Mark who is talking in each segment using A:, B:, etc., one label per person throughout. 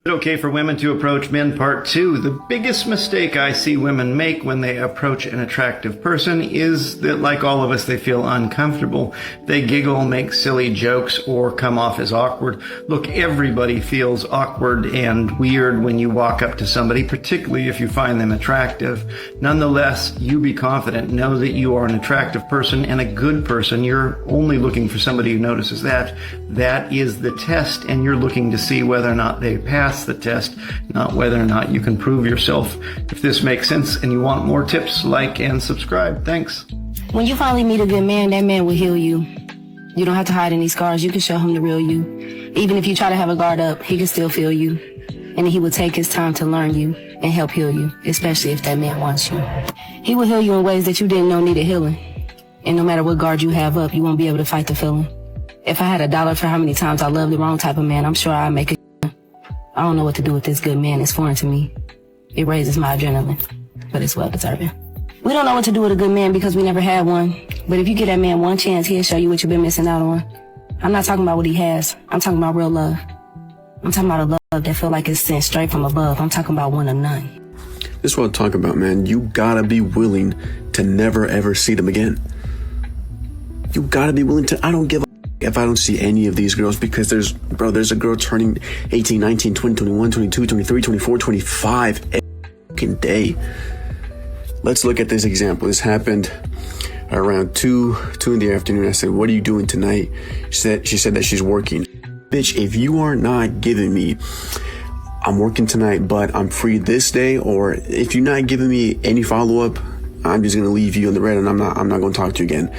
A: Okay for women to approach men, part 2. The biggest mistake I see women make when they approach an attractive person is that, like all of us, they feel uncomfortable. They giggle, make silly jokes, or come off as awkward. Look, everybody feels awkward and weird when you walk up to somebody, particularly if you find them attractive. Nonetheless, you be confident. Know that you are an attractive person and a good person. You're only looking for somebody who notices that. That is the test, and you're looking to see whether or not they pass the test, not whether or not you can prove yourself. If this makes sense and you want more tips, like and subscribe. Thanks.
B: When you finally meet a good man, that man will heal you. You don't have to hide any scars. You can show him the real you. Even if you try to have a guard up, he can still feel you. And he will take his time to learn you and help heal you, especially if that man wants you. He will heal you in ways that you didn't know needed healing. And no matter what guard you have up, you won't be able to fight the feeling. If I had $1 for how many times I loved the wrong type of man, I'm sure I'd make it. I don't know what to do with this good man. It's foreign to me. It raises my adrenaline, but it's well deserving. We don't know what to do with a good man because we never had one. But if you give that man one chance, he'll show you what you've been missing out on. I'm not talking about what he has. I'm talking about real love. I'm talking about a love that feel like it's sent straight from above. I'm talking about one of none.
C: This is what I'm talking about, man. You gotta be willing to never ever see them again. You gotta be willing to, I don't give a if I don't see any of these girls, because there's a girl turning 18, 19, 20, 21, 22, 23, 24, 25 every fucking day. Let's look at this example. This happened around 2 in the afternoon. I said, what are you doing tonight? She said that she's working. Bitch, if you are not giving me, I'm working tonight, but I'm free this day, or if you're not giving me any follow-up, I'm just gonna leave you on the red and I'm not gonna talk to you again.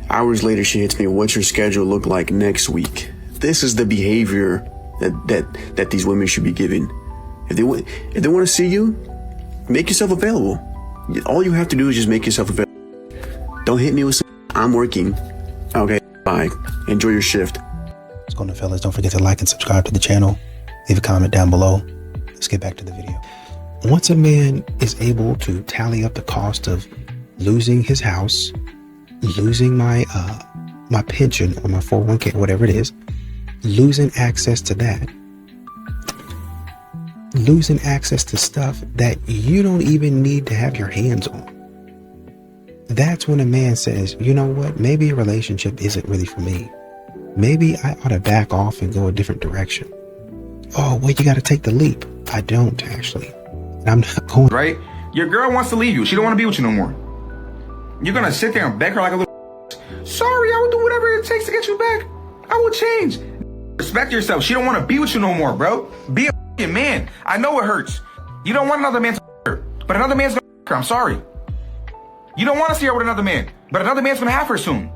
C: Hours later, she hits me, what's your schedule look like next week? This is the behavior that these women should be giving. If they want to see you, make yourself available. All you have to do is just make yourself available. Don't hit me with some, I'm working. Okay, bye. Enjoy your shift.
D: What's going on, fellas? Don't forget to like and subscribe to the channel. Leave a comment down below. Let's get back to the video. Once a man is able to tally up the cost of losing his house, losing my pension or my 401k, whatever it is, losing access to that, losing access to stuff that you don't even need to have your hands on. That's when a man says, you know what, maybe a relationship isn't really for me. Maybe I ought to back off and go a different direction. Oh, well, you got to take the leap. I don't, actually. And I'm not going.
E: Right? Your girl wants to leave you. She don't want to be with you no more. You're gonna sit there and beg her like a little sorry, I will do whatever it takes to get you back. I will change. Respect yourself. She don't want to be with you no more, bro. Be a man. I know it hurts. You don't want another man to her, but another man's gonna her. I'm sorry. You don't want to see her with another man, but another man's gonna have her soon.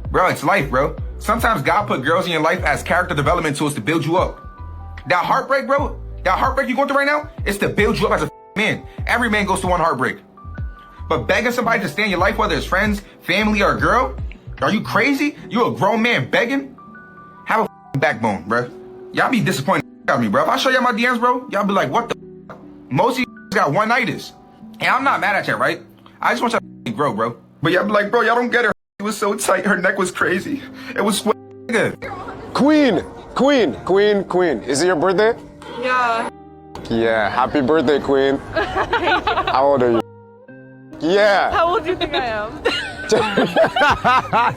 E: Bro, it's life, bro. Sometimes God put girls in your life as character development tools to build you up. That heartbreak, bro, that heartbreak you're going through right now, is to build you up as a man. Every man goes through one heartbreak. But begging somebody to stay in your life, whether it's friends, family, or a girl, are you crazy? You a grown man begging? Have a backbone, bro. Y'all be disappointed at me, bro. If I show y'all my DMs, bro, y'all be like, what the Most of you got one-nighters. And I'm not mad at y'all, right? I just want y'all to grow, bro. But y'all be like, bro, y'all don't get her. It was so tight. Her neck was crazy. It was good.
F: Queen. Is it your birthday?
G: Yeah.
F: Yeah, happy birthday, Queen. How old are you? Yeah.
G: How old do you think I am?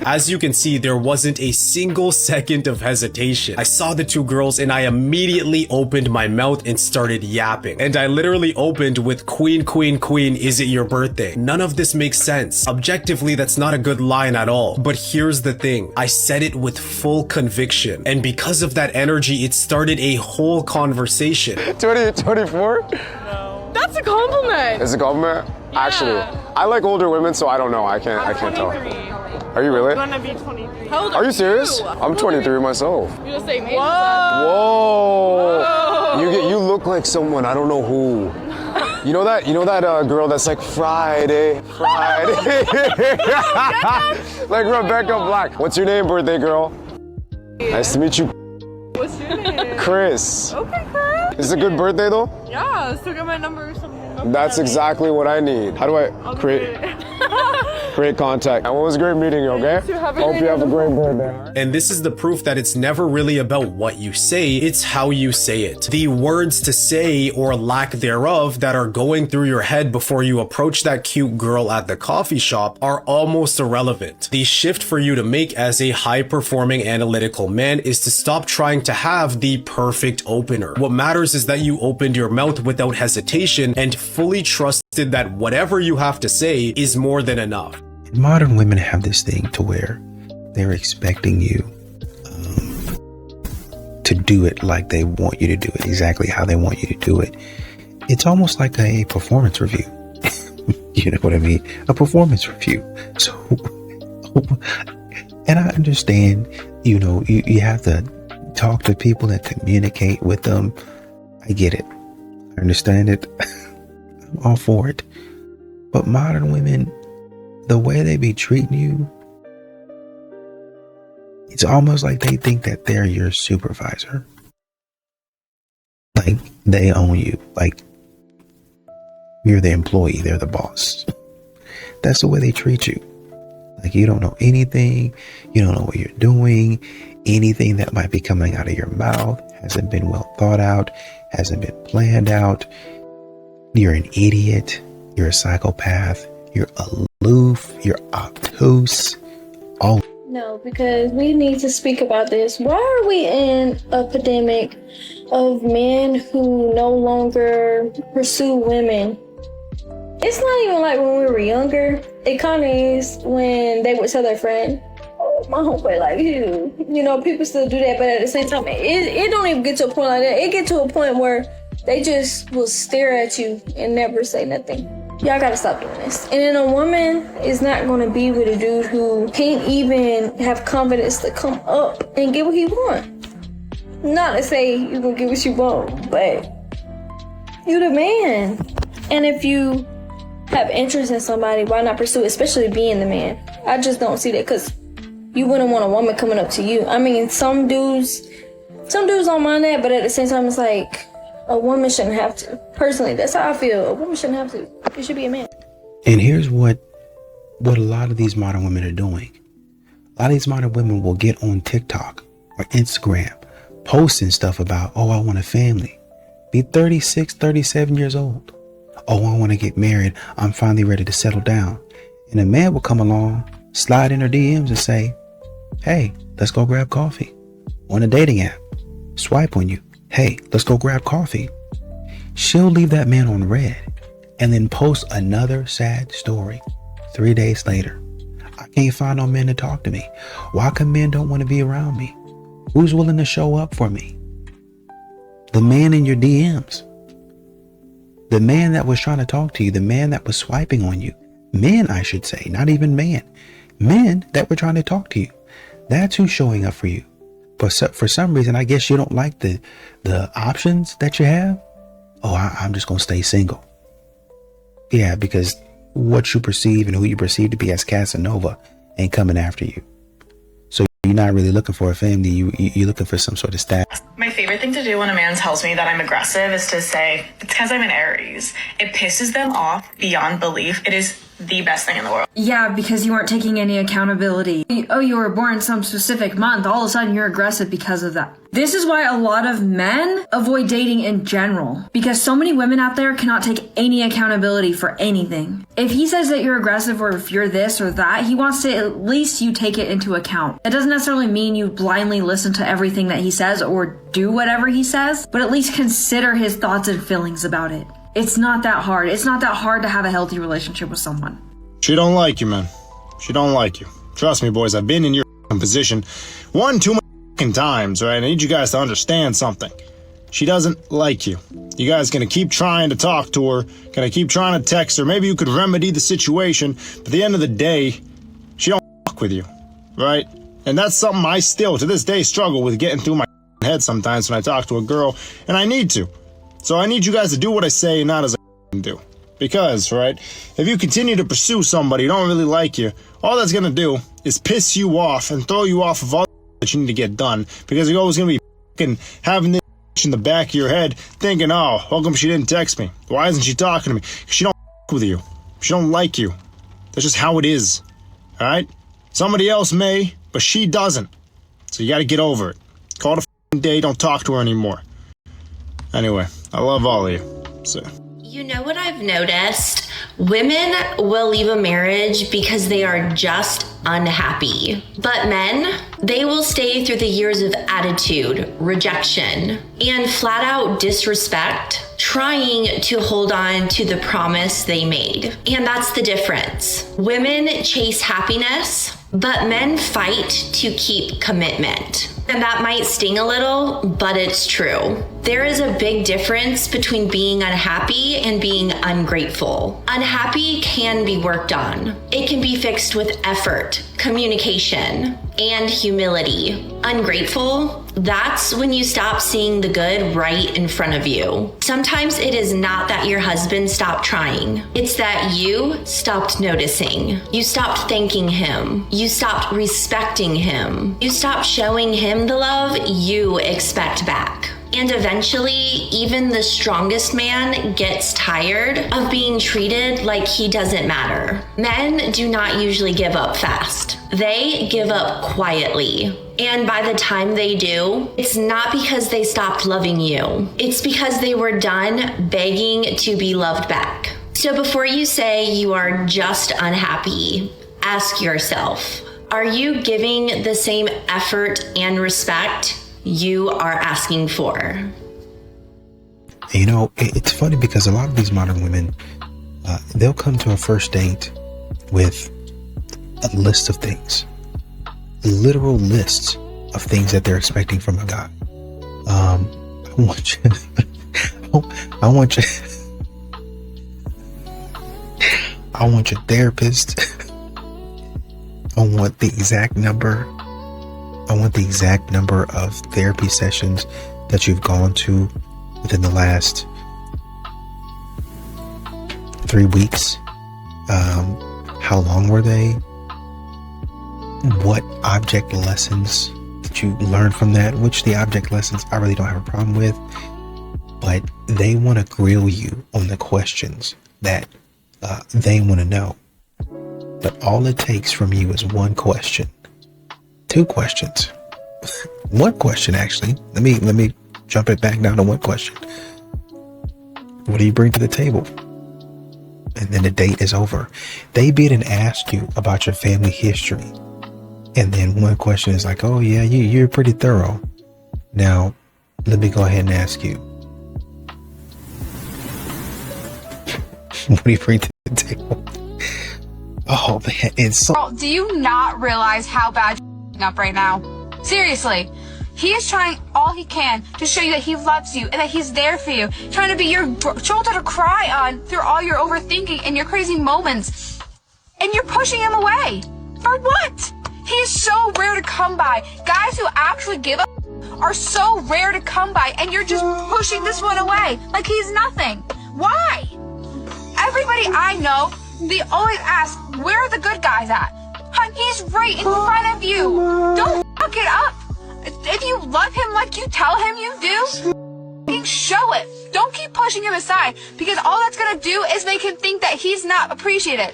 H: As you can see, there wasn't a single second of hesitation. I saw the two girls and I immediately opened my mouth and started yapping. And I literally opened with queen, is it your birthday? None of this makes sense. Objectively, that's not a good line at all. But here's the thing. I said it with full conviction. And because of that energy, it started a whole conversation.
F: 24?
G: No. That's a compliment.
F: It's a compliment?
G: Yeah.
F: Actually, I like older women, so I don't know. I can't tell. Are you really?
G: I'm gonna be 23. How old
F: Are you serious? I'm 23 myself.
G: You're the same age.
F: Whoa. You look like someone, I don't know who. You know that girl that's like Friday. Like Rebecca Black. What's your name, birthday girl? Nice to meet you.
G: What's your name?
F: Chris.
G: Okay, Chris.
F: Is it a good birthday though?
G: Yeah, still got my number or something.
F: That's exactly what I need. How do I create? Great contact. Well, it was a great meeting you, okay?
G: You too. Have a
F: Hope
G: great
F: you have a
G: day.
F: great birthday.
H: And this is the proof that it's never really about what you say, it's how you say it. The words to say or lack thereof that are going through your head before you approach that cute girl at the coffee shop are almost irrelevant. The shift for you to make as a high-performing analytical man is to stop trying to have the perfect opener. What matters is that you opened your mouth without hesitation and fully trusted that whatever you have to say is more than enough.
D: Modern women have this thing to where they're expecting you to do it like they want you to do it, exactly how they want you to do it. It's almost like a performance review. You know what I mean? A performance review. So, and I understand, you know, you have to talk to people and communicate with them. I get it. I understand it. I'm all for it. But modern women, the way they be treating you, it's almost like they think that they're your supervisor. Like they own you. Like you're the employee, they're the boss. That's the way they treat you. Like you don't know anything. You don't know what you're doing. Anything that might be coming out of your mouth hasn't been well thought out, hasn't been planned out. You're an idiot. You're a psychopath. You're aloof. You're obtuse. All.
I: No, because we need to speak about this. Why are we in a epidemic of men who no longer pursue women? It's not even like when we were younger. It kind of is when they would tell their friend, "Oh, my homeboy like you." You know, people still do that, but at the same time, it don't even get to a point like that. It get to a point where they just will stare at you and never say nothing. Y'all gotta stop doing this. And then a woman is not gonna be with a dude who can't even have confidence to come up and get what he wants. Not to say you gonna get what you want, but you the man. And if you have interest in somebody, why not pursue it, especially being the man? I just don't see that, because you wouldn't want a woman coming up to you. I mean, some dudes don't mind that, but at the same time, it's like, a woman shouldn't have to. Personally, that's how I feel. A woman shouldn't have to. It should be a man.
D: And here's what a lot of these modern women are doing. A lot of these modern women will get on TikTok or Instagram, posting stuff about, oh, I want a family. Be 36, 37 years old. Oh, I want to get married. I'm finally ready to settle down. And a man will come along, slide in her DMs and say, hey, let's go grab coffee. On a dating app. Swipe on you. Hey, let's go grab coffee. She'll leave that man on red and then post another sad story 3 days later. I can't find no men to talk to me. Why come men don't want to be around me? Who's willing to show up for me? The man in your DMs. The man that was trying to talk to you. The man that was swiping on you. Men, I should say, not even man. Men that were trying to talk to you. That's who's showing up for you. But for some reason, I guess you don't like the options that you have. Oh, I'm just going to stay single. Yeah, because what you perceive and who you perceive to be as Casanova ain't coming after you. So you're not really looking for a family. You're looking for some sort of status.
J: My favorite thing to do when a man tells me that I'm aggressive is to say, it's because I'm an Aries. It pisses them off beyond belief. It is the best thing in the world.
K: Yeah, because you aren't taking any accountability. Oh, you were born some specific month. All of a sudden you're aggressive because of that. This is why a lot of men avoid dating in general, because so many women out there cannot take any accountability for anything. If he says that you're aggressive or if you're this or that, he wants to at least you take it into account. It doesn't necessarily mean you blindly listen to everything that he says or do whatever he says, but at least consider his thoughts and feelings about it. It's not that hard. It's not that hard to have a healthy relationship with someone.
L: She don't like you, man. She don't like you. Trust me, boys, I've been in your position too many times, right? I need you guys to understand something. She doesn't like you. You guys gonna keep trying to talk to her, gonna keep trying to text her. Maybe you could remedy the situation, but at the end of the day, she don't fuck with you, right? And that's something I still, to this day, struggle with getting through my head sometimes when I talk to a girl, and I need to. So I need you guys to do what I say, not as I do. Because, right, if you continue to pursue somebody who don't really like you, all that's gonna do is piss you off and throw you off of all that you need to get done. Because you're always gonna be fucking having this in the back of your head, thinking, oh, how come she didn't text me? Why isn't she talking to me? She don't with you. She don't like you. That's just how it is. All right? Somebody else may, but she doesn't. So you got to get over it. Call it a f***ing day. Don't talk to her anymore. Anyway, I love all of you. So.
M: You know what I've noticed? Women will leave a marriage because they are just unhappy. But men, they will stay through the years of attitude, rejection, and flat out disrespect, trying to hold on to the promise they made. And that's the difference. Women chase happiness, but men fight to keep commitment. And that might sting a little, but it's true. There is a big difference between being unhappy and being ungrateful. Unhappy can be worked on. It can be fixed with effort, communication, and humility. Ungrateful, that's when you stop seeing the good right in front of you. Sometimes it is not that your husband stopped trying. It's that you stopped noticing. You stopped thanking him. You stopped respecting him. You stopped showing him the love you expect back. And eventually, even the strongest man gets tired of being treated like he doesn't matter. Men do not usually give up fast. They give up quietly. And by the time they do, it's not because they stopped loving you. It's because they were done begging to be loved back. So before you say you are just unhappy, ask yourself, are you giving the same effort and respect you are asking for?
D: You know, it's funny because a lot of these modern women, they'll come to a first date with a list of things, literal lists of things that they're expecting from a guy. I want you, I want you, I want your therapist. I want the exact number. I want the exact number of therapy sessions that you've gone to within the last 3 weeks. How long were they? What object lessons did you learn from that? Which the object lessons I really don't have a problem with, but they want to grill you on the questions that they want to know. But all it takes from you is one question. 2 questions. One question, actually. Let me jump it back down to one question. What do you bring to the table? And then the date is over. They beat and ask you about your family history. And then one question is like, oh yeah, you're pretty thorough. Now, let me go ahead and ask you. What do you bring to the table? Oh man, it's so...
N: Girl, do you not realize how bad you're up right now? Seriously. He is trying all he can to show you that he loves you and that he's there for you. Trying to be your shoulder to cry on through all your overthinking and your crazy moments. And you're pushing him away. For what? He is so rare to come by. Guys who actually give a are so rare to come by, and you're just pushing this one away like he's nothing. Why? Everybody I know, they always ask, where are the good guys at? Hun, he's right in front of you. Don't fuck it up. If you love him like you tell him you do, show it. Don't keep pushing him aside, because all that's gonna do is make him think that he's not appreciated.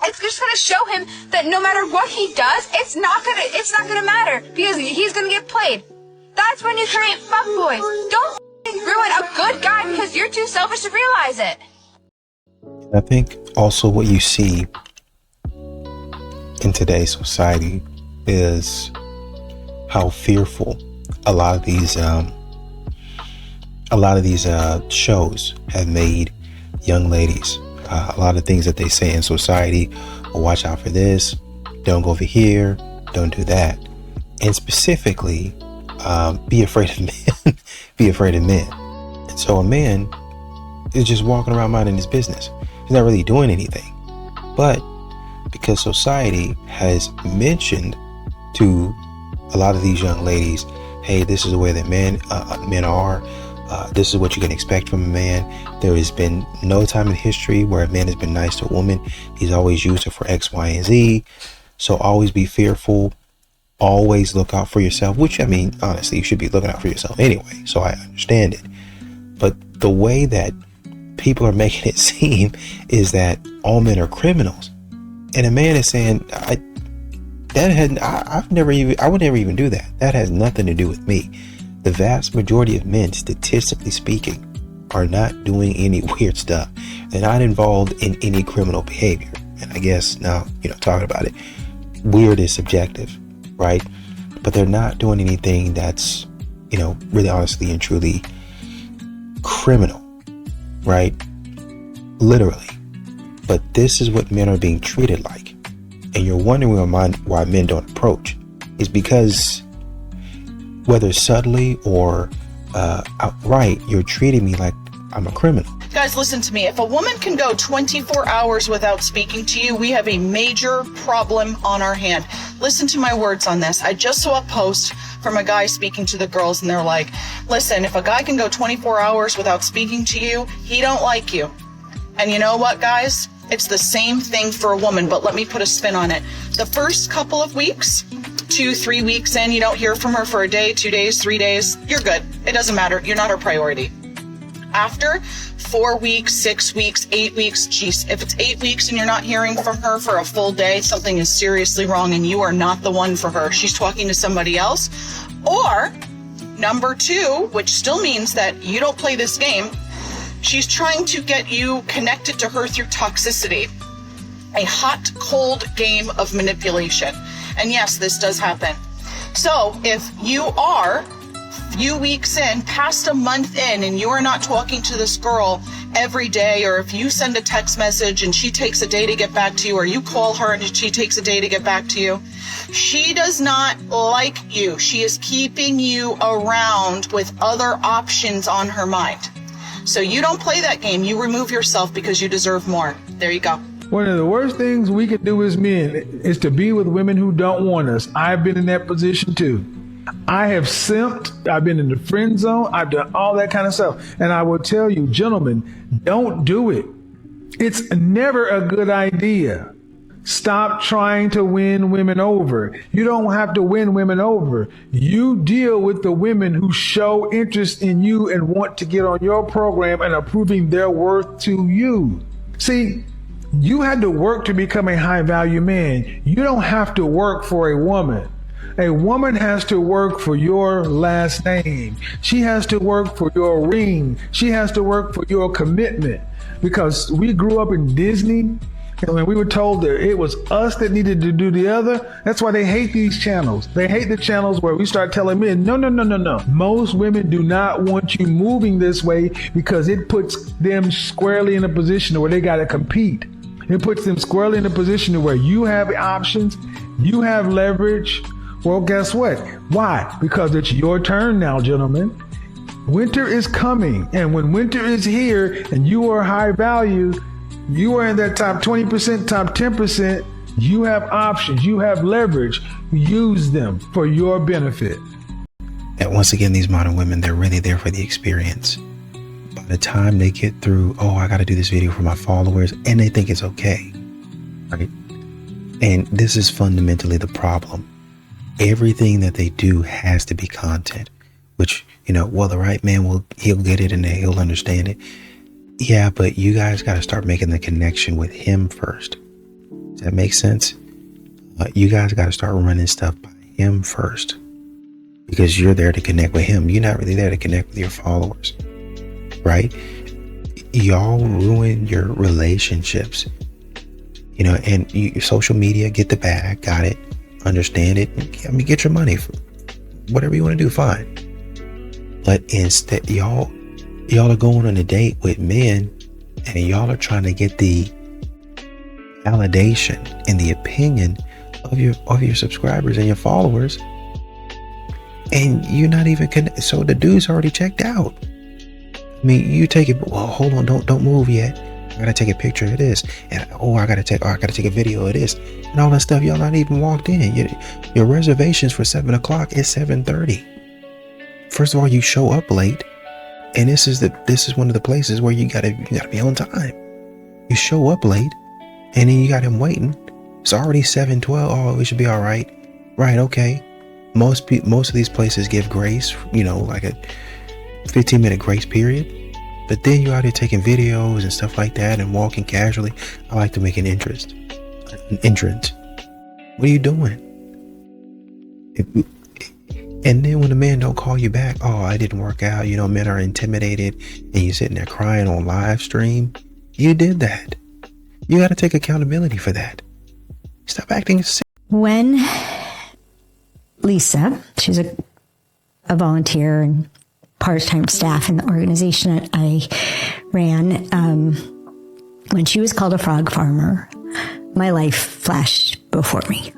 N: It's just gonna show him that no matter what he does, it's not gonna matter, because he's gonna get played. That's when you create fuckboys. Don't ruin a good guy because you're too selfish to realize it.
D: I think also what you see in today's society is how fearful a lot of these shows have made young ladies. A lot of things that they say in society, oh, watch out for this, don't go over here, don't do that. And specifically, be afraid of men. Be afraid of men. And so a man is just walking around minding his business. He's not really doing anything. But because society has mentioned to a lot of these young ladies, hey, this is the way that men are. This is what you can expect from a man. There has been no time in history where a man has been nice to a woman. He's always used it for X, Y, and Z. So always be fearful. Always look out for yourself, which, I mean, honestly, you should be looking out for yourself anyway. So I understand it. But the way that people are making it seem is that all men are criminals. And a man is saying, I would never even do that. That has nothing to do with me. The vast majority of men, statistically speaking, are not doing any weird stuff. They're not involved in any criminal behavior. And I guess now, talking about it, weird is subjective, right? But they're not doing anything that's, really honestly and truly criminal, right? Literally. But this is what men are being treated like. And you're wondering why men don't approach. Is because whether subtly or outright, you're treating me like I'm a criminal.
O: Guys, listen to me. If a woman can go 24 hours without speaking to you, we have a major problem on our hand. Listen to my words on this. I just saw a post from a guy speaking to the girls, and they're like, listen, if a guy can go 24 hours without speaking to you, he don't like you. And you know what, guys? It's the same thing for a woman, but let me put a spin on it. The first couple of weeks, 2-3 weeks in, you don't hear from her for a day, 2 days, 3 days, you're good. It doesn't matter. You're not her priority. After 4 weeks, 6 weeks, 8 weeks, geez, if it's 8 weeks and you're not hearing from her for a full day, something is seriously wrong and you are not the one for her. She's talking to somebody else. Or number 2, which still means that you don't play this game, she's trying to get you connected to her through toxicity. A hot, cold game of manipulation. And yes, this does happen. So if you are few weeks in, past a month in, and you are not talking to this girl every day, or if you send a text message and she takes a day to get back to you, or you call her and she takes a day to get back to you, she does not like you. She is keeping you around with other options on her mind. So you don't play that game. You remove yourself because you deserve more. There you go.
P: One of the worst things we can do as men is to be with women who don't want us. I've been in that position too. I have simped. I've been in the friend zone. I've done all that kind of stuff. And I will tell you, gentlemen, don't do it. It's never a good idea. Stop trying to win women over. You don't have to win women over. You deal with the women who show interest in you and want to get on your program and are proving their worth to you. See, you had to work to become a high value man. You don't have to work for a woman. A woman has to work for your last name. She has to work for your ring. She has to work for your commitment. Because we grew up in Disney, and when we were told that it was us that needed to do the other, that's why they hate these channels. They hate the channels where we start telling men, no. Most women do not want you moving this way because it puts them squarely in a position where they got to compete. It puts them squarely in a position where you have options, you have leverage. Well, guess what? Why? Because it's your turn now, gentlemen. Winter is coming, and when winter is here and you are high value, you are in that top 20%, top 10%, you have options, you have leverage. Use them for your benefit.
D: And once again, these modern women, they're really there for the experience. By the time they get through, oh, I got to do this video for my followers, and they think it's okay, right? And this is fundamentally the problem. Everything that they do has to be content, which, well, the right man he'll get it and he'll understand it. Yeah, but you guys got to start making the connection with him first. Does that make sense? You guys got to start running stuff by him first, because you're there to connect with him. You're not really there to connect with your followers, right? Y'all ruin your relationships, and social media, get the bag, got it. Understand it. I mean, get your money for whatever you want to do, fine. But instead, y'all are going on a date with men, and y'all are trying to get the validation and the opinion of your subscribers and your followers, and you're not even connected. So the dude's already checked out. I mean, you take it. Well, hold on, don't move yet. I gotta take a picture of this, and I gotta take a video of this, and all that stuff. Y'all not even walked in. Your reservations for 7 o'clock is 7:30. First of all, you show up late, and this is one of the places where you gotta be on time. You show up late, and then you got him waiting. It's already 7:12. Oh, we should be all right. Right? Okay. Most of these places give grace, like a 15-minute grace period. But then you're out here taking videos and stuff like that and walking casually. I like to make an interest. entrance. What are you doing? And then when the man don't call you back, oh, I didn't work out. You know, men are intimidated, and you sitting there crying on live stream. You did that. You got to take accountability for that. Stop acting sick.
Q: When Lisa, she's a volunteer and part-time staff in the organization that I ran, when she was called a frog farmer, my life flashed before me.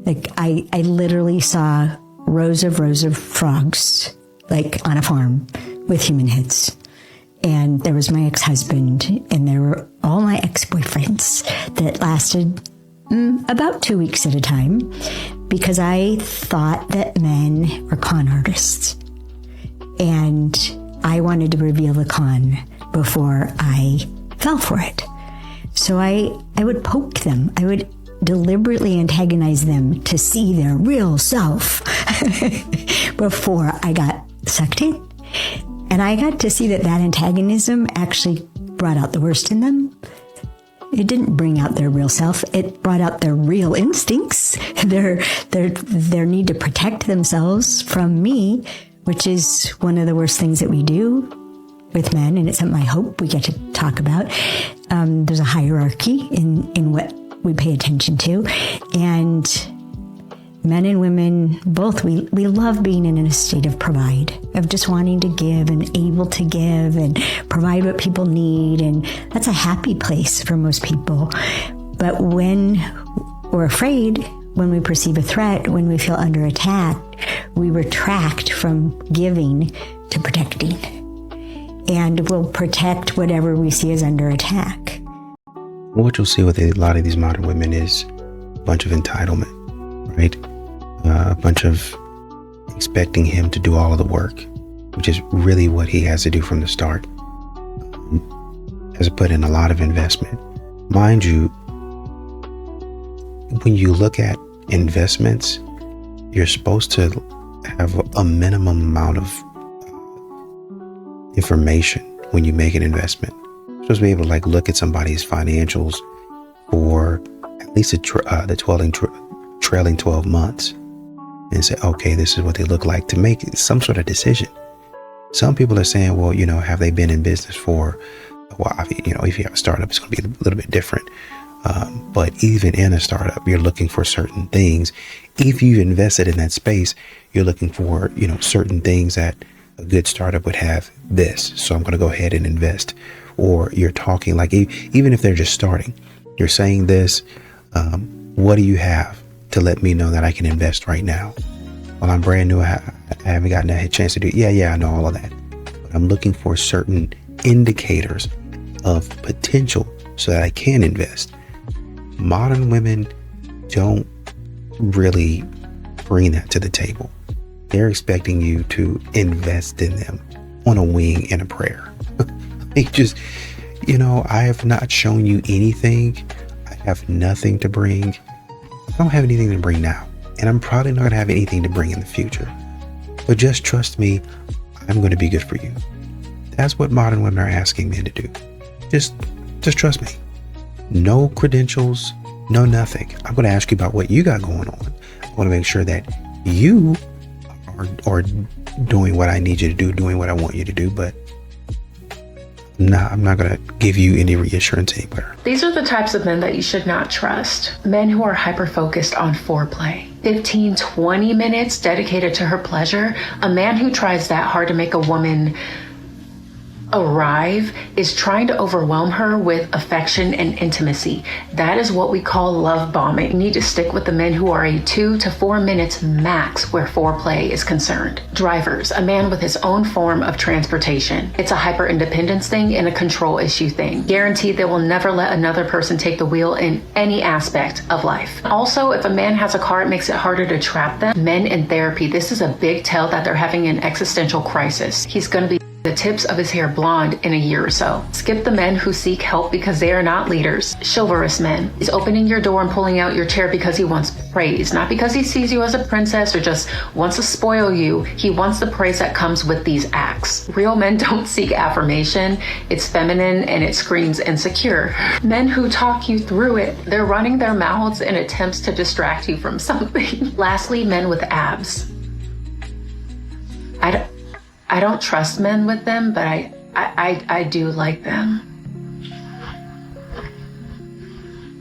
Q: Like I literally saw rows of frogs, like on a farm with human heads. And there was my ex-husband, and there were all my ex-boyfriends that lasted about 2 weeks at a time, because I thought that men were con artists. And I wanted to reveal the con before I fell for it. So I would poke them. I would deliberately antagonize them to see their real self before I got sucked in. And I got to see that antagonism actually brought out the worst in them. It didn't bring out their real self. It brought out their real instincts, their need to protect themselves from me, which is one of the worst things that we do with men. And it's something I hope we get to talk about. There's a hierarchy in what we pay attention to. And men and women, both, we love being in a state of provide, of just wanting to give and able to give and provide what people need. And that's a happy place for most people. But when we're afraid, when we perceive a threat, when we feel under attack, we retract from giving to protecting. And we'll protect whatever we see as under attack.
D: What you'll see with a lot of these modern women is a bunch of entitlement, right? A bunch of expecting him to do all of the work, which is really what he has to do from the start. Has put in a lot of investment. Mind you, when you look at investments, you're supposed to have a minimum amount of information when you make an investment. You're supposed to be able to look at somebody's financials for at least the trailing 12 months and say, okay, this is what they look like, to make some sort of decision. Some people are saying, well, have they been in business for a while? If you have a startup, it's going to be a little bit different. But even in a startup, you're looking for certain things. If you've invested in that space, you're looking for, certain things that a good startup would have this. So I'm going to go ahead and invest. Or you're talking even if they're just starting, you're saying this, what do you have to let me know that I can invest right now? Well, I'm brand new. I haven't gotten a chance to do it. Yeah, I know all of that. But I'm looking for certain indicators of potential so that I can invest. Modern women don't really bring that to the table. They're expecting you to invest in them on a wing and a prayer. I have not shown you anything. I have nothing to bring. I don't have anything to bring now. And I'm probably not going to have anything to bring in the future. But just trust me, I'm going to be good for you. That's what modern women are asking men to do. Just trust me. No credentials, no nothing. I'm going to ask you about what you got going on. I want to make sure that you are doing what I need you to do, doing what I want you to do. But I'm not going to give you any reassurance anywhere.
J: These are the types of men that you should not trust. Men who are hyper-focused on foreplay. 15, 20 minutes dedicated to her pleasure. A man who tries that hard to make a woman arrive is trying to overwhelm her with affection and intimacy. That is what we call love bombing. You need to stick with the men who are a 2 to 4 minutes max where foreplay is concerned. Drivers, a man with his own form of transportation. It's a hyper independence thing and a control issue thing. Guaranteed they will never let another person take the wheel in any aspect of life. Also, if a man has a car, it makes it harder to trap them. Men in therapy, this is a big tell that they're having an existential crisis. He's going to be the tips of his hair blonde in a year or so. Skip the men who seek help because they are not leaders. Chivalrous men. He's opening your door and pulling out your chair because he wants praise, not because he sees you as a princess or just wants to spoil you. He wants the praise that comes with these acts. Real men don't seek affirmation. It's feminine and it screams insecure. Men who talk you through it. They're running their mouths in attempts to distract you from something. Lastly, men with abs. I don't trust men with them, but I do like them.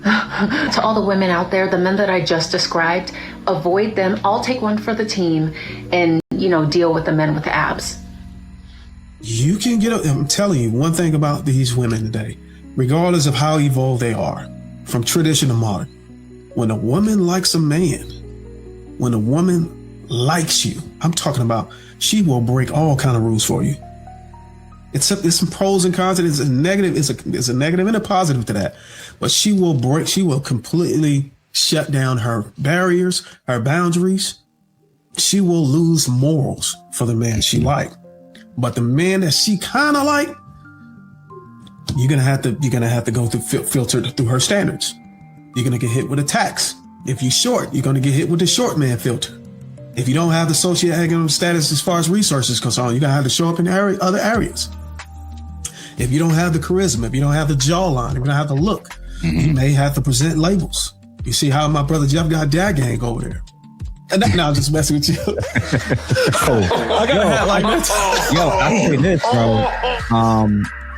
J: To all the women out there, the men that I just described, avoid them. I'll take one for the team and, deal with the men with abs.
R: You can get up. I'm telling you one thing about these women today, regardless of how evolved they are, from tradition to modern. When a woman likes a man, when a woman likes you, I'm talking about she will break all kind of rules for you. It's some pros and cons. It's a negative. It's a negative and a positive to that. But she will completely shut down her barriers, her boundaries. She will lose morals for the man she liked. But the man that she kind of like, you're gonna have to go through filter through her standards. You're gonna get hit with attacks. If you're short, you're gonna get hit with the short man filter. If you don't have the socioeconomic status as far as resources concerned, you're gonna have to show up in other areas. If you don't have the charisma, if you don't have the jawline, if you don't have the look, you may have to present labels. You see how my brother Jeff got dad gang over there. And now I'm just messing with you. I got a hat like that.
S: Yo, I'll say this, bro.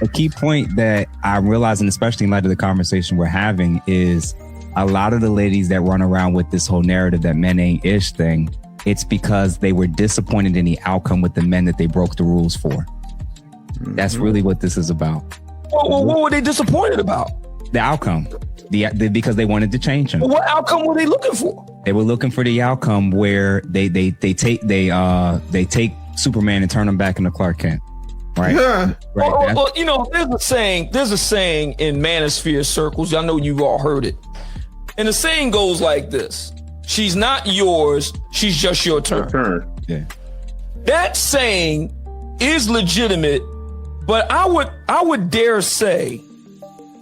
S: A key point that I'm realizing, especially in light of the conversation we're having, is a lot of the ladies that run around with this whole narrative that men ain't ish thing, it's because they were disappointed in the outcome with the men that they broke the rules for. That's really what this is about.
T: What were they disappointed about?
S: The outcome. Because they wanted to change him.
T: Well, what outcome were they looking for?
S: They were looking for the outcome where they take Superman and turn him back into Clark Kent. Right.
T: Yeah.
S: Right.
T: Well, there's a saying in manosphere circles. I know you've all heard it. And the saying goes like this: she's not yours, she's just your turn.
S: Yeah.
T: That saying is legitimate, but I would dare say,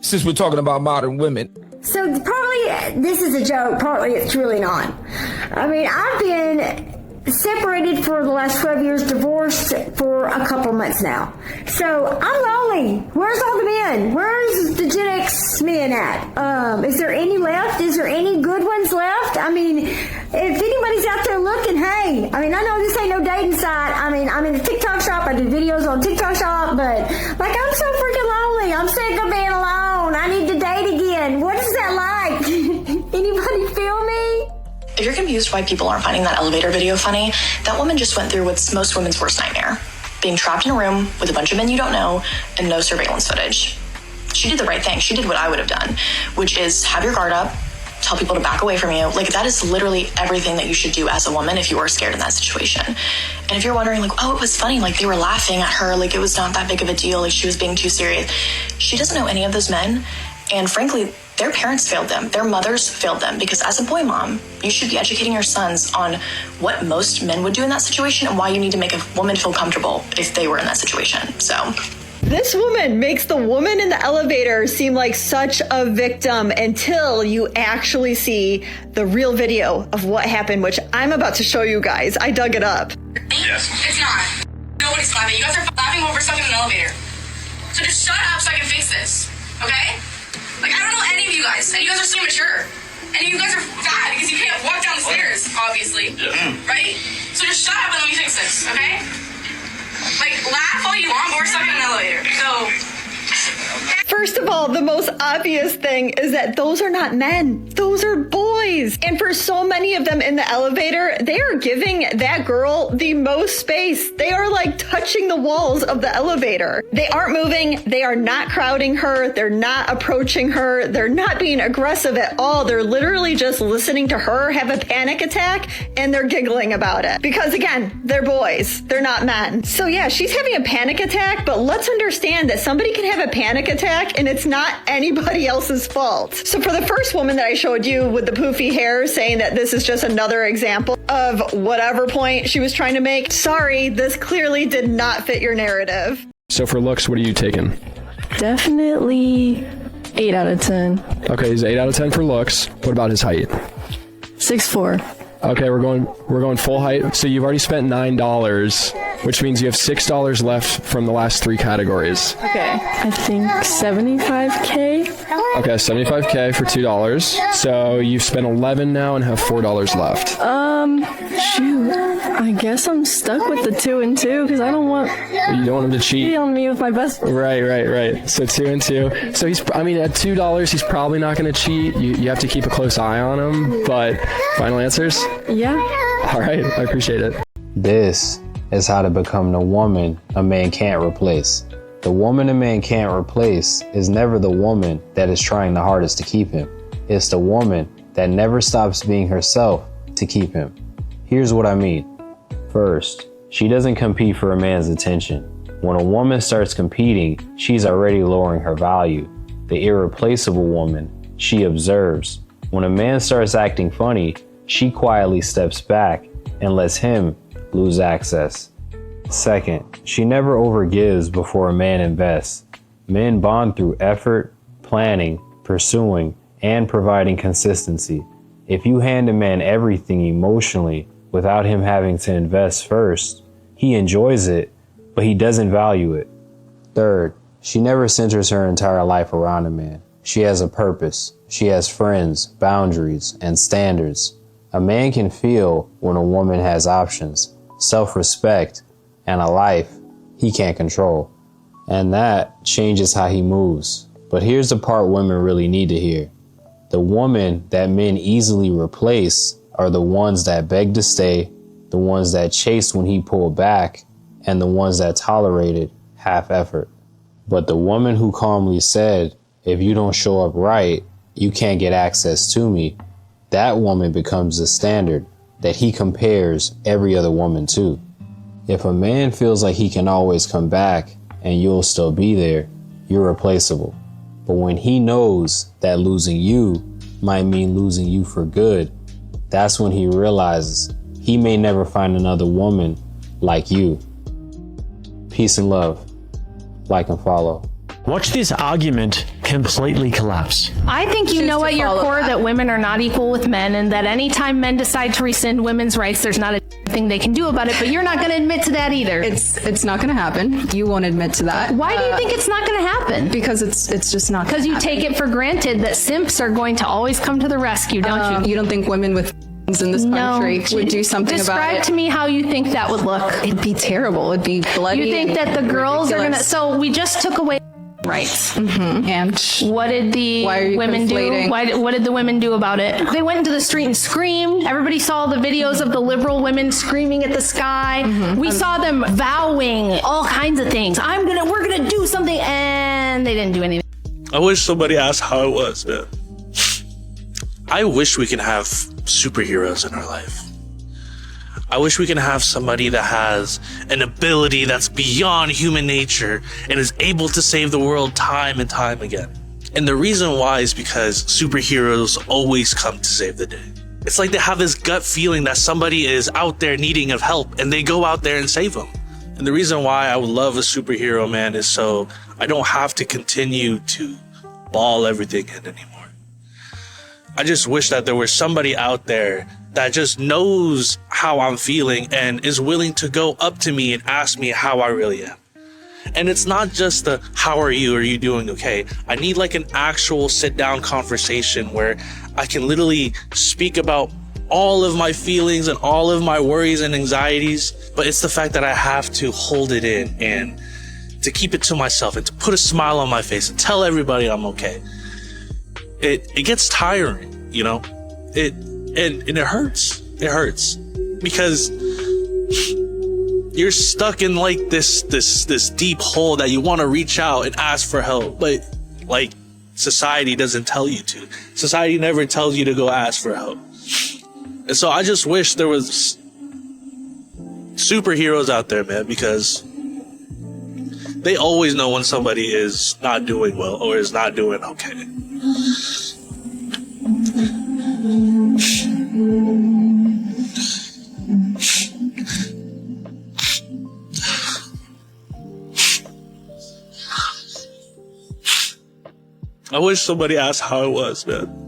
T: since we're talking about modern women.
U: So partly this is a joke, partly it's really not. I mean, I've been separated for the last 12 years, divorced for a couple months now. So I'm lonely. Where's all the men? Where's the Gen X men at? Is there any left? Is there any good ones left? I mean, if anybody's out there looking, hey, I mean, I know this ain't no dating site. I mean, I'm in a TikTok shop. I do videos on TikTok shop, but like, I'm so freaking lonely. I'm sick of being alone. I need to date again. What is that like? Anybody feel me?
V: If you're confused why people aren't finding that elevator video funny, that woman just went through what's most women's worst nightmare. Being trapped in a room with a bunch of men you don't know and no surveillance footage. She did the right thing. She did what I would have done, which is have your guard up, tell people to back away from you. Like, that is literally everything that you should do as a woman if you are scared in that situation. And if you're wondering, like, oh, it was funny, like they were laughing at her, like it was not that big of a deal, like she was being too serious. She doesn't know any of those men. And frankly, their parents failed them. Their mothers failed them. Because as a boy mom, you should be educating your sons on what most men would do in that situation and why you need to make a woman feel comfortable if they were in that situation. So
W: this woman makes the woman in the elevator seem like such a victim until you actually see the real video of what happened, which I'm about to show you guys. I dug it up.
X: Yes. It's not. Nobody's laughing. You guys are laughing over stuff in an elevator. So just shut up so I can fix this. Okay? Like, I don't know any of you guys, and you guys are so immature. And you guys are fat because you can't walk down the stairs, obviously. Yeah. Right? So just shut up and let me fix this, okay? Like, laugh all you want, but we're stuck in an elevator. So
W: First of all, the most obvious thing is that those are not men. Those are boys. And for so many of them in the elevator, they are giving that girl the most space. They are like touching the walls of the elevator. They aren't moving. They are not crowding her. They're not approaching her. They're not being aggressive at all. They're literally just listening to her have a panic attack and they're giggling about it. Because again, they're boys. They're not men. So yeah, she's having a panic attack, but let's understand that somebody can have a panic attack and and it's not anybody else's fault. So for the first woman that I showed you with the poofy hair saying that this is just another example of whatever point she was trying to make, sorry, this clearly did not fit your narrative.
A: So for looks, what are you taking?
B: Definitely 8 out of 10.
A: Okay, he's 8 out of 10 for looks. What about his height?
B: 6'4".
A: Okay, we're going full height. So you've already spent $9, which means you have $6 left from the last 3 categories.
B: Okay. I think 75K.
A: Okay, 75K for $2. So you've spent 11 now and have $4 left.
B: Shoot. I guess I'm stuck with the 2 and 2 because I don't want.
A: You don't want him to cheat
B: on me with my best.
A: Right. So 2 and 2. So at $2, he's probably not going to cheat. You have to keep a close eye on him. But final answers?
B: Yeah.
A: All right, I appreciate it.
C: This is how to become the woman a man can't replace. The woman a man can't replace is never the woman that is trying the hardest to keep him. It's the woman that never stops being herself to keep him. Here's what I mean. First, she doesn't compete for a man's attention. When a woman starts competing, she's already lowering her value. The irreplaceable woman, she observes. When a man starts acting funny, she quietly steps back and lets him lose access. Second, she never overgives before a man invests. Men bond through effort, planning, pursuing, and providing consistency. If you hand a man everything emotionally without him having to invest first, he enjoys it, but he doesn't value it. Third, she never centers her entire life around a man. She has a purpose. She has friends, boundaries, and standards. A man can feel when a woman has options, self-respect, and a life he can't control. And that changes how he moves. But here's the part women really need to hear. The woman that men easily replace are the ones that beg to stay, the ones that chased when he pulled back, and the ones that tolerated half effort. But the woman who calmly said, if you don't show up right, you can't get access to me, that woman becomes the standard that he compares every other woman to. If a man feels like he can always come back and you'll still be there, you're replaceable. But when he knows that losing you might mean losing you for good, that's when he realizes he may never find another woman like you. Peace and love. Like and follow.
E: Watch this argument completely collapse.
Y: I think you know at your core that women are not equal with men, and that anytime men decide to rescind women's rights, there's not a thing they can do about it, but you're not going to admit to that either.
G: It's not going to happen. You won't admit to that.
Y: Why do you think it's not going to happen?
G: Because it's just not.
Y: Because you take it for granted that simps are going to always come to the rescue, don't you?
G: You don't think women with in this country would do something about it?
Y: Describe to me how you think that would look.
G: It'd be terrible. It'd be bloody.
Y: You think that the girls are going to... So we just took away rights.
G: Mm-hmm. And
Y: what did the women do? What did the women do about it? They went into the street and screamed. Everybody saw the videos of the liberal women screaming at the sky. Mm-hmm. We saw them vowing all kinds of things. We're gonna do something, and they didn't do anything.
Z: I wish somebody asked how it was, man. I wish we can have superheroes in our life. I wish we can have somebody that has an ability that's beyond human nature and is able to save the world time and time again. And the reason why is because superheroes always come to save the day. It's like they have this gut feeling that somebody is out there needing of help and they go out there and save them. And the reason why I would love a superhero, man, is so I don't have to continue to ball everything in anymore. I just wish that there was somebody out there that just knows how I'm feeling and is willing to go up to me and ask me how I really am. And it's not just the, how are you doing okay? I need like an actual sit down conversation where I can literally speak about all of my feelings and all of my worries and anxieties. But it's the fact that I have to hold it in and to keep it to myself and to put a smile on my face and tell everybody I'm okay. It gets tiring, you know? And it hurts. It hurts because you're stuck in like this deep hole that you want to reach out and ask for help, but like society doesn't tell you to. Society never tells you to go ask for help. And so I just wish there was superheroes out there, man, because they always know when somebody is not doing well or is not doing okay. I wish somebody asked how it was, man.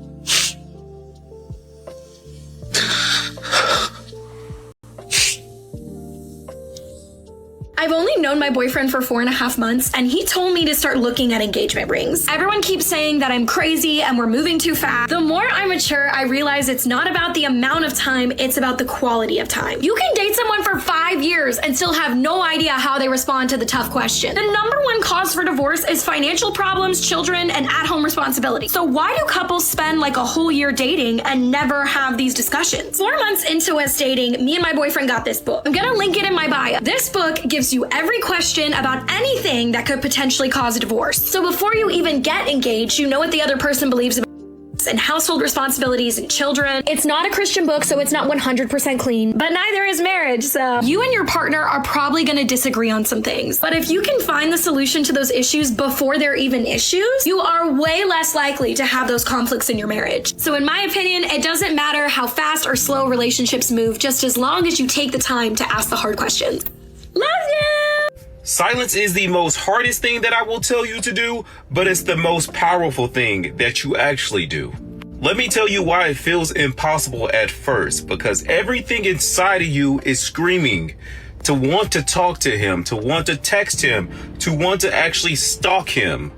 F: I've only known my boyfriend for 4.5 months, and he told me to start looking at engagement rings. Everyone keeps saying that I'm crazy and we're moving too fast. The more I mature, I realize it's not about the amount of time, it's about the quality of time. You can date someone for 5 years and still have no idea how they respond to the tough question. The number one cause for divorce is financial problems, children, and at-home responsibility. So why do couples spend like a whole year dating and never have these discussions? 4 months into us dating, me and my boyfriend got this book. I'm gonna link it in my bio. This book gives you every question about anything that could potentially cause a divorce. So before you even get engaged, you know what the other person believes about and household responsibilities and children. It's not a Christian book, so it's not 100% clean, but neither is marriage. So you and your partner are probably going to disagree on some things. But if you can find the solution to those issues before they're even issues, you are way less likely to have those conflicts in your marriage. So in my opinion, it doesn't matter how fast or slow relationships move, just as long as you take the time to ask the hard questions. Love you!
H: Silence is the most hardest thing that I will tell you to do, but it's the most powerful thing that you actually do. Let me tell you why it feels impossible at first, because everything inside of you is screaming to want to talk to him, to want to text him, to want to actually stalk him.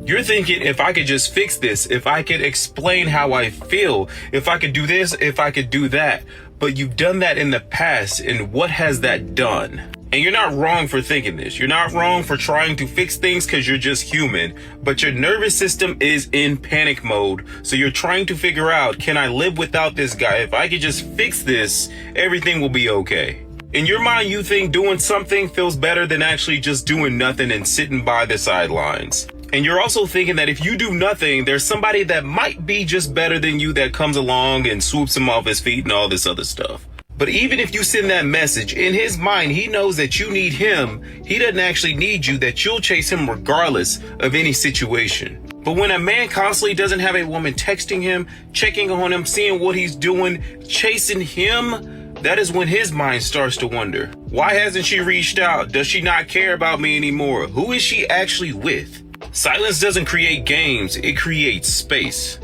H: You're thinking, if I could just fix this, if I could explain how I feel, if I could do this, if I could do that. But you've done that in the past, and what has that done? And you're not wrong for thinking this. You're not wrong for trying to fix things because you're just human. But your nervous system is in panic mode. So you're trying to figure out, can I live without this guy? If I could just fix this, everything will be okay. In your mind, you think doing something feels better than actually just doing nothing and sitting by the sidelines. And you're also thinking that if you do nothing, there's somebody that might be just better than you that comes along and swoops him off his feet and all this other stuff. But even if you send that message, in his mind, he knows that you need him. He doesn't actually need you, that you'll chase him regardless of any situation. But when a man constantly doesn't have a woman texting him, checking on him, seeing what he's doing, chasing him, that is when his mind starts to wonder. Why hasn't she reached out? Does she not care about me anymore? Who is she actually with? Silence doesn't create games, it creates space.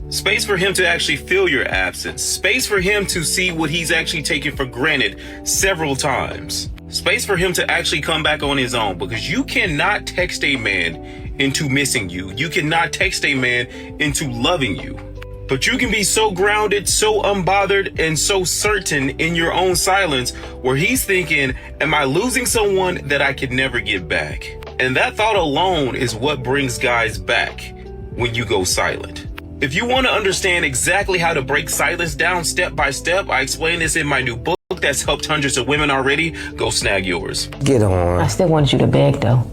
H: Space for him to actually feel your absence. Space for him to see what he's actually taken for granted several times. Space for him to actually come back on his own, because you cannot text a man into missing you. You cannot text a man into loving you. But you can be so grounded, so unbothered, and so certain in your own silence where he's thinking, am I losing someone that I could never get back? And that thought alone is what brings guys back when you go silent. If you want to understand exactly how to break silence down step by step, I explain this in my new book that's helped hundreds of women already. Go snag yours.
I: Get on.
K: I still want you to beg, though.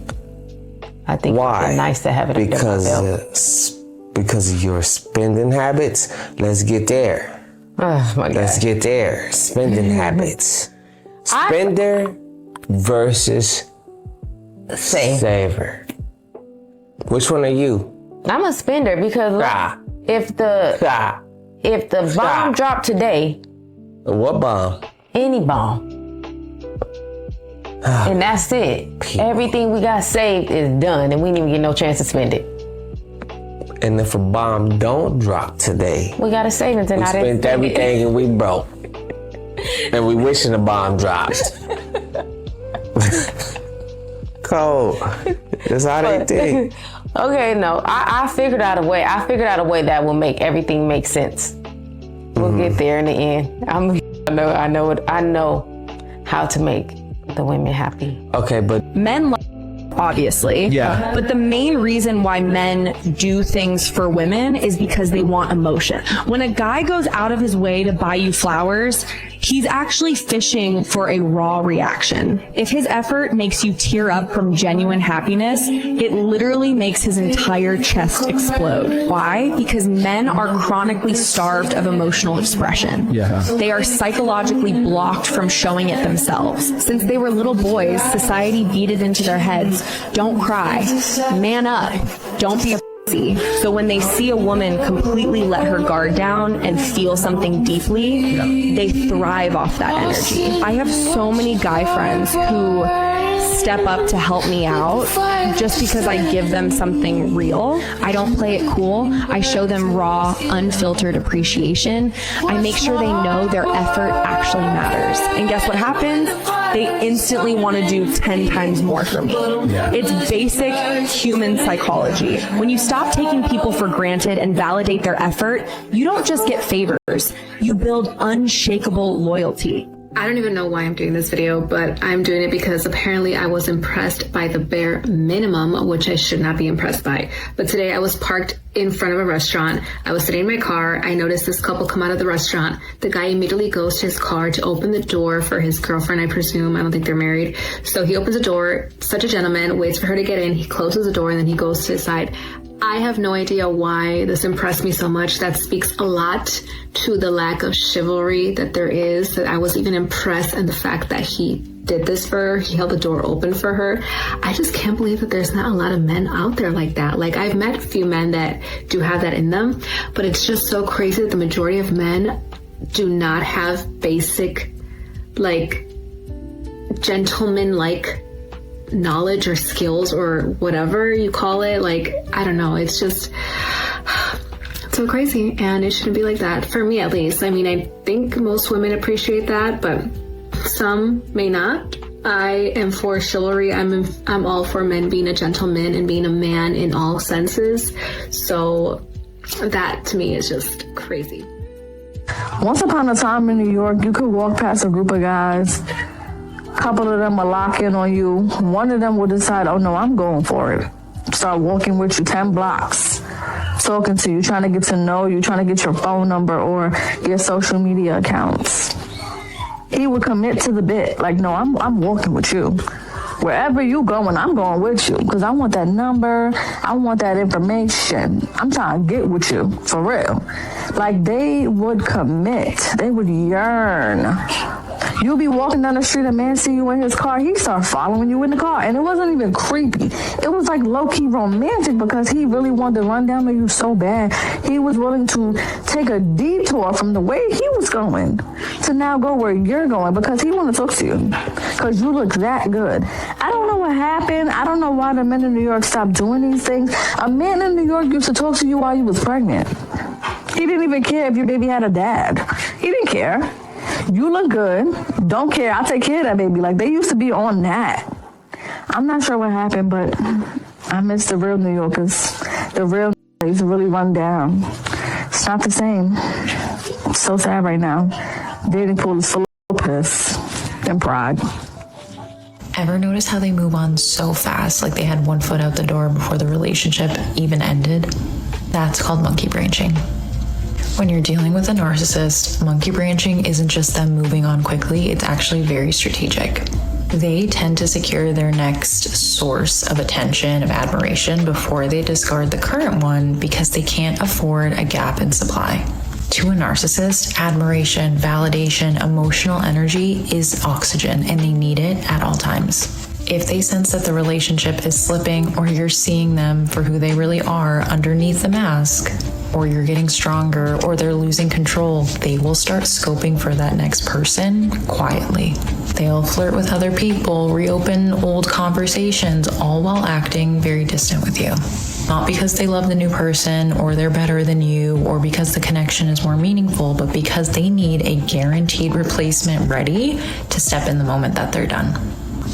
K: I think it's nice to have it under my belt.
I: Because of your spending habits. Let's get there.
K: Oh, my God.
I: Let's get there. Spending habits. Spender versus saver. Which one are you?
K: I'm a spender because look, if the bomb dropped today.
I: What bomb?
K: Any bomb. And that's it. People. Everything we got saved is done and we didn't even get no chance to spend it.
I: And if a bomb don't drop today,
K: we got a savings and
I: we spent everything and we broke. And we wishing the bomb dropped. Cold. That's how they think.
K: Okay, no, I figured out a way. I figured out a way that will make everything make sense. We'll get there in the end. I know how to make the women happy.
I: Okay, but
B: men love, obviously.
I: Yeah.
B: But the main reason why men do things for women is because they want emotion. When a guy goes out of his way to buy you flowers,
L: He's actually fishing for a raw reaction. If his effort makes you tear up from genuine happiness, it literally makes his entire chest explode. Why? Because men are chronically starved of emotional expression.
A: Yeah.
L: They are psychologically blocked from showing it themselves. Since they were little boys, society beat it into their heads. Don't cry. Man up. Don't be a so when they see a woman completely let her guard down and feel something deeply, they thrive off that energy. I have so many guy friends who step up to help me out just because I give them something real. I don't play it cool. I show them raw, unfiltered appreciation. I make sure they know their effort actually matters. And guess what happens? They instantly want to do 10 times more for me. It's basic human psychology. When you stop taking people for granted and validate their effort, you don't just get favors, you build unshakable loyalty.
J: I don't even know why I'm doing this video, but I'm doing it because apparently I was impressed by the bare minimum, which I should not be impressed by. But today I was parked in front of a restaurant. I was sitting in my car. I noticed this couple come out of the restaurant. The guy immediately goes to his car to open the door for his girlfriend, I presume. I don't think they're married. So he opens the door, such a gentleman, waits for her to get in. He closes the door and then he goes to his side. I have no idea why this impressed me so much. That speaks a lot to the lack of chivalry that there is, that I was even impressed in the fact that he did this for her. He held the door open for her. I just can't believe that there's not a lot of men out there like that. Like, I've met a few men that do have that in them, but it's just so crazy that the majority of men do not have basic, like, gentleman-like knowledge or skills or whatever you call it. Like, I don't know, it's just so crazy, and it shouldn't be like that, for me at least. I mean, I think most women appreciate that, but some may not. I am for chivalry. I'm all for men being a gentleman and being a man in all senses. So that to me is just crazy.
B: Once upon a time in New York, you could walk past a group of guys. A couple of them will lock in on you. One of them will decide, oh no, I'm going for it. Start walking with you 10 blocks, talking to you, trying to get to know you, trying to get your phone number or your social media accounts. He would commit to the bit, like, no, I'm walking with you. Wherever you going, I'm going with you, because I want that number, I want that information. I'm trying to get with you, for real. Like, they would commit, they would yearn. You'll be walking down the street, a man see you in his car, he start following you in the car. And it wasn't even creepy. It was like low-key romantic, because he really wanted to run down to you so bad. He was willing to take a detour from the way he was going to now go where you're going, because he want to talk to you, because you look that good. I don't know what happened. I don't know why the men in New York stopped doing these things. A man in New York used to talk to you while you was pregnant. He didn't even care if your baby had a dad. He didn't care. You look good. Don't care. I'll take care of that baby. Like, they used to be on that. I'm not sure what happened, but I miss the real New Yorkers. The real used to really run down. It's not the same. It's so sad right now. Dating pool is full of piss and pride.
M: Ever notice how they move on so fast, like they had one foot out the door before the relationship even ended? That's called monkey branching. When you're dealing with a narcissist, monkey branching isn't just them moving on quickly, it's actually very strategic. They tend to secure their next source of attention, of admiration, before they discard the current one, because they can't afford a gap in supply. To a narcissist, admiration, validation, emotional energy is oxygen, and they need it at all times. If they sense that the relationship is slipping, or you're seeing them for who they really are underneath the mask, or you're getting stronger, or they're losing control, they will start scoping for that next person quietly. They'll flirt with other people, reopen old conversations, all while acting very distant with you. Not because they love the new person, or they're better than you, or because the connection is more meaningful, but because they need a guaranteed replacement ready to step in the moment that they're done.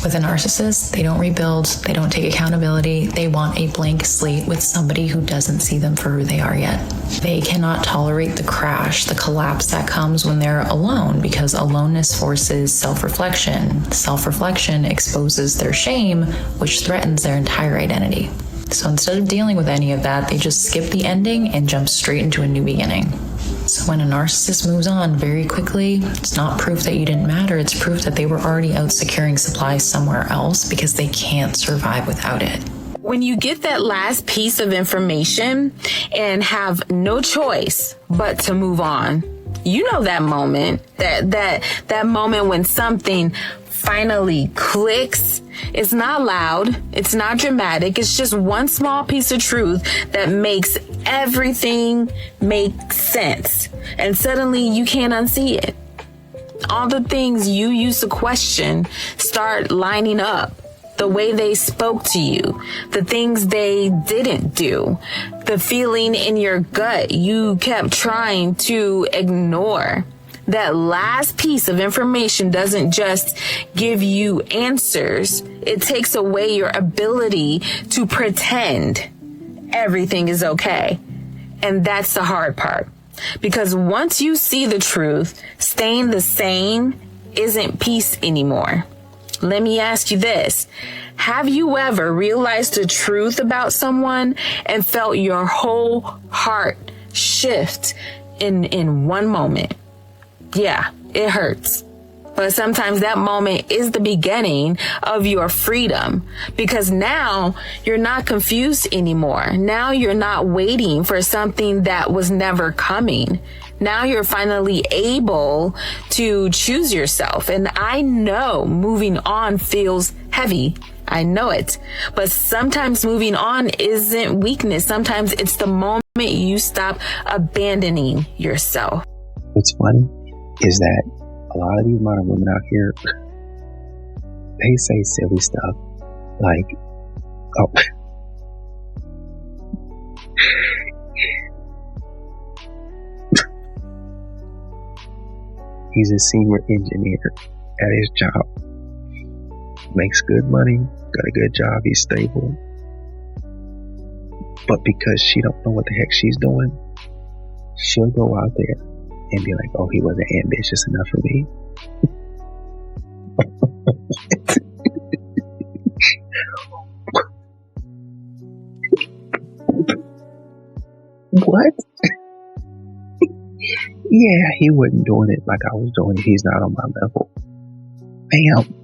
M: With a narcissist, they don't rebuild, they don't take accountability, they want a blank slate with somebody who doesn't see them for who they are yet. They cannot tolerate the crash, the collapse that comes when they're alone, because aloneness forces self-reflection. Self-reflection exposes their shame, which threatens their entire identity. So instead of dealing with any of that, they just skip the ending and jump straight into a new beginning. So when a narcissist moves on very quickly, it's not proof that you didn't matter. It's proof that they were already out securing supplies somewhere else because they can't survive without it.
D: When you get that last piece of information and have no choice but to move on, you know that moment, that moment when something finally clicks. It's not loud. It's not dramatic. It's just one small piece of truth that makes everything make sense. And suddenly you can't unsee it. All the things you used to question start lining up. The way they spoke to you, the things they didn't do, the feeling in your gut you kept trying to ignore. That last piece of information doesn't just give you answers. It takes away your ability to pretend everything is okay. And that's the hard part. Because once you see the truth, staying the same isn't peace anymore. Let me ask you this. Have you ever realized the truth about someone and felt your whole heart shift in one moment? Yeah, it hurts. But sometimes that moment is the beginning of your freedom, because now you're not confused anymore. Now you're not waiting for something that was never coming. Now you're finally able to choose yourself. And I know moving on feels heavy. I know it. But sometimes moving on isn't weakness. Sometimes it's the moment you stop abandoning yourself.
N: What's funny is that a lot of these modern women out here, they say silly stuff like, oh, he's a senior engineer at his job, makes good money, got a good job, he's stable. But because she don't know what the heck she's doing, she'll go out there and be like, oh, he wasn't ambitious enough for me. What? Yeah, he wasn't doing it like I was doing it. He's not on my level. Bam.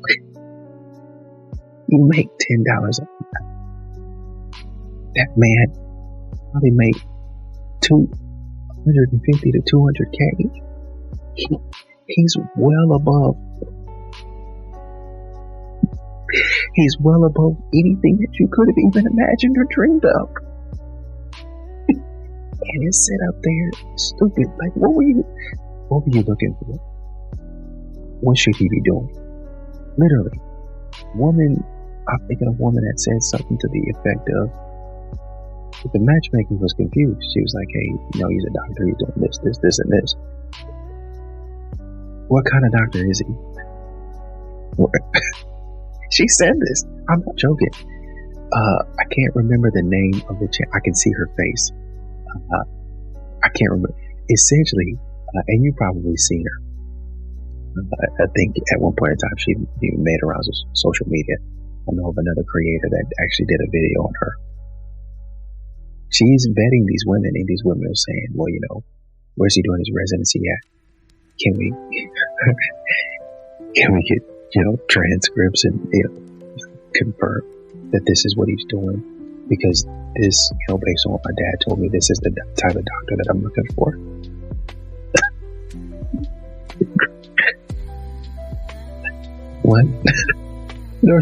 N: You make $10 a month. That man probably make 250 to 200K. He's well above. He's well above anything that you could have even imagined or dreamed of. And it's sit up there stupid. Like, what were you looking for? What should he be doing? Literally. I'm thinking of a woman that said something to the effect of, the matchmaker was confused. She was like, hey, he's a doctor, he's doing this, and this. What kind of doctor is he? She said this. I'm not joking. I can't remember the name of the I can see her face. I can't remember. Essentially, and you've probably seen her. I think at one point in time she made her rounds of social media. I know of another creator that actually did a video on her. She's vetting these women, and these women are saying, well, where's he doing his residency at? Can we get, transcripts and, confirm that this is what he's doing? Because this, based on what my dad told me, this is the type of doctor that I'm looking for. What? No